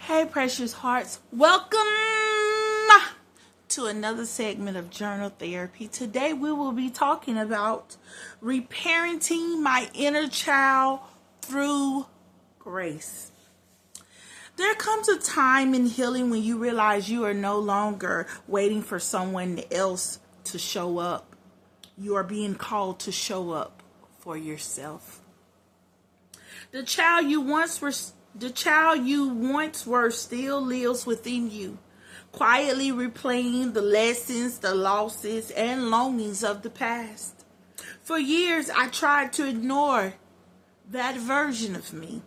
Hey, precious hearts. Welcome to another segment of Journal Therapy. Today we will be talking about reparenting my inner child through grace. There comes a time in healing when you realize you are no longer waiting for someone else to show up. You are being called to show up for yourself. The child you once were still lives within you, quietly replaying the lessons, the losses, and longings of the past. For years, I tried to ignore that version of me.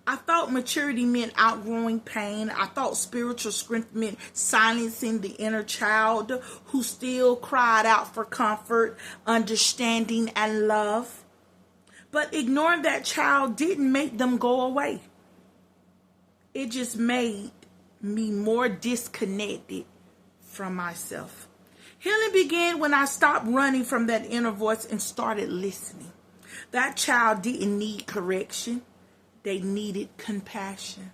I thought maturity meant outgrowing pain. I thought spiritual strength meant silencing the inner child who still cried out for comfort, understanding, and love. But ignoring that child didn't make them go away. It just made me more disconnected from myself. Healing began when I stopped running from that inner voice and started listening. That child didn't need correction. They needed compassion.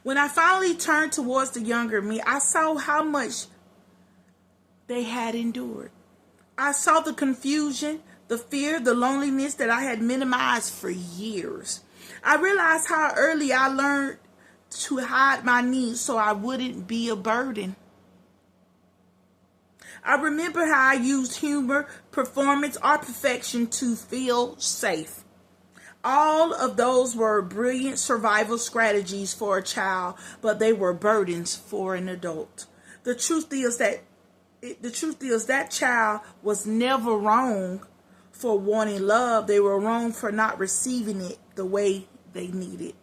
When I finally turned towards the younger me, I saw how much they had endured. I saw the confusion, the fear, the loneliness that I had minimized for years. I realized how early I learned to hide my needs so I wouldn't be a burden. I remember how I used humor, performance, or perfection to feel safe. All of those were brilliant survival strategies for a child, but they were burdens for an adult. The truth is that child was never wrong for wanting love. They were wrong for not receiving it the way they needed.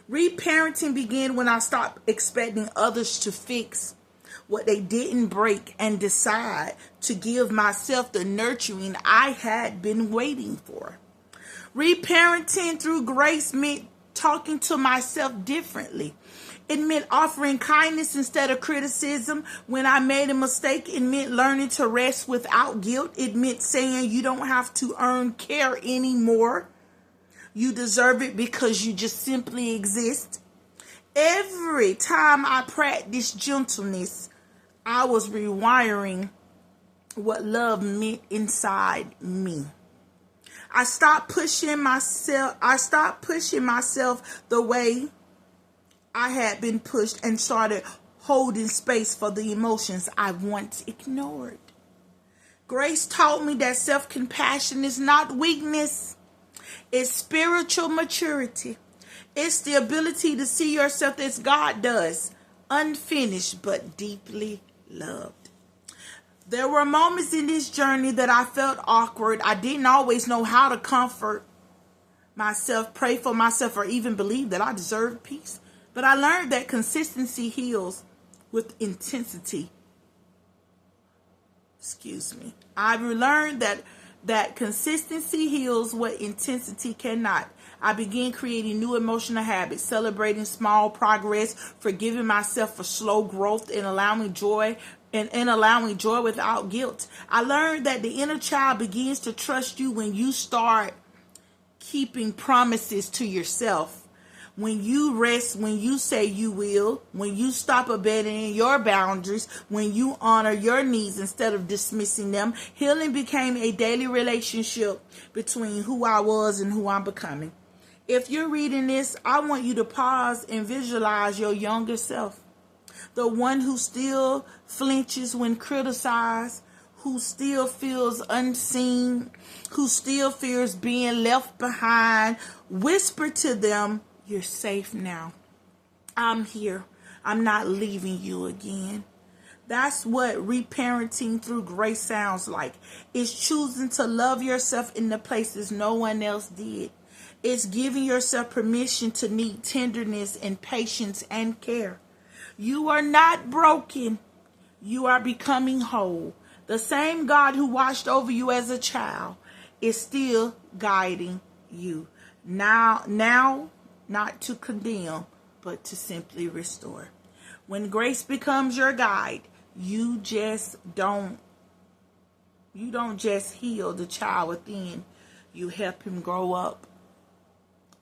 Reparenting began when I stopped expecting others to fix what they didn't break and decide to give myself the nurturing I had been waiting for. Reparenting through grace meant talking to myself differently. It meant offering kindness instead of criticism. When I made a mistake, it meant learning to rest without guilt. It meant saying you don't have to earn care anymore. You deserve it because you just simply exist. Every time I practiced gentleness, I was rewiring what love meant inside me. I stopped pushing myself the way I had been pushed and started holding space for the emotions I once ignored. Grace taught me that self-compassion is not weakness. It's spiritual maturity. It's the ability to see yourself as God does, unfinished but deeply loved. There were moments in this journey that I felt awkward. I didn't always know how to comfort myself, pray for myself, or even believe that I deserved peace. But I learned that consistency heals with intensity. I learned that consistency heals what intensity cannot. I began creating new emotional habits, celebrating small progress, forgiving myself for slow growth, and allowing joy without guilt. I learned that the inner child begins to trust you when you start keeping promises to yourself. When you rest, when you say you will, when you stop abandoning your boundaries, when you honor your needs instead of dismissing them, healing became a daily relationship between who I was and who I'm becoming. If you're reading this, I want you to pause and visualize your younger self. The one who still flinches when criticized, who still feels unseen, who still fears being left behind. Whisper to them, you're safe now. I'm here. I'm not leaving you again. That's what reparenting through grace sounds like. It's choosing to love yourself in the places no one else did. It's giving yourself permission to need tenderness and patience and care. You are not broken. You are becoming whole. The same God who watched over you as a child is still guiding you. Now, not to condemn, but to simply restore. When grace becomes your guide, you don't just heal the child within. You help him grow up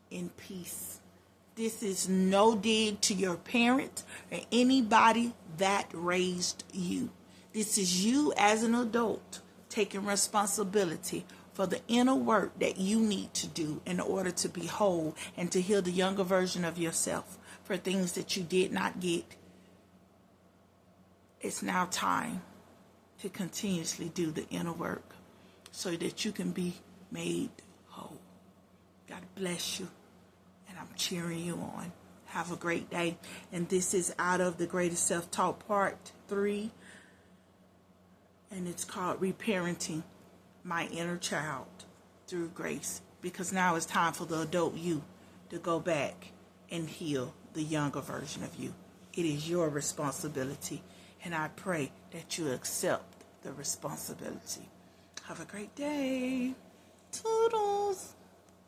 in peace This is no dig to your parents or anybody that raised you. This is you as an adult taking responsibility for the inner work that you need to do in order to be whole and to heal the younger version of yourself for things that you did not get. It's now time to continuously do the inner work so that you can be made whole. God bless you, and I'm cheering you on. Have a great day. And this is Out of the Greatest Self-Taught Part 3, and it's called Reparenting My Inner Child Through Grace, because now it's time for the adult you to go back and heal the younger version of you. It is your responsibility, and I pray that you accept the responsibility. Have a great day. Toodles.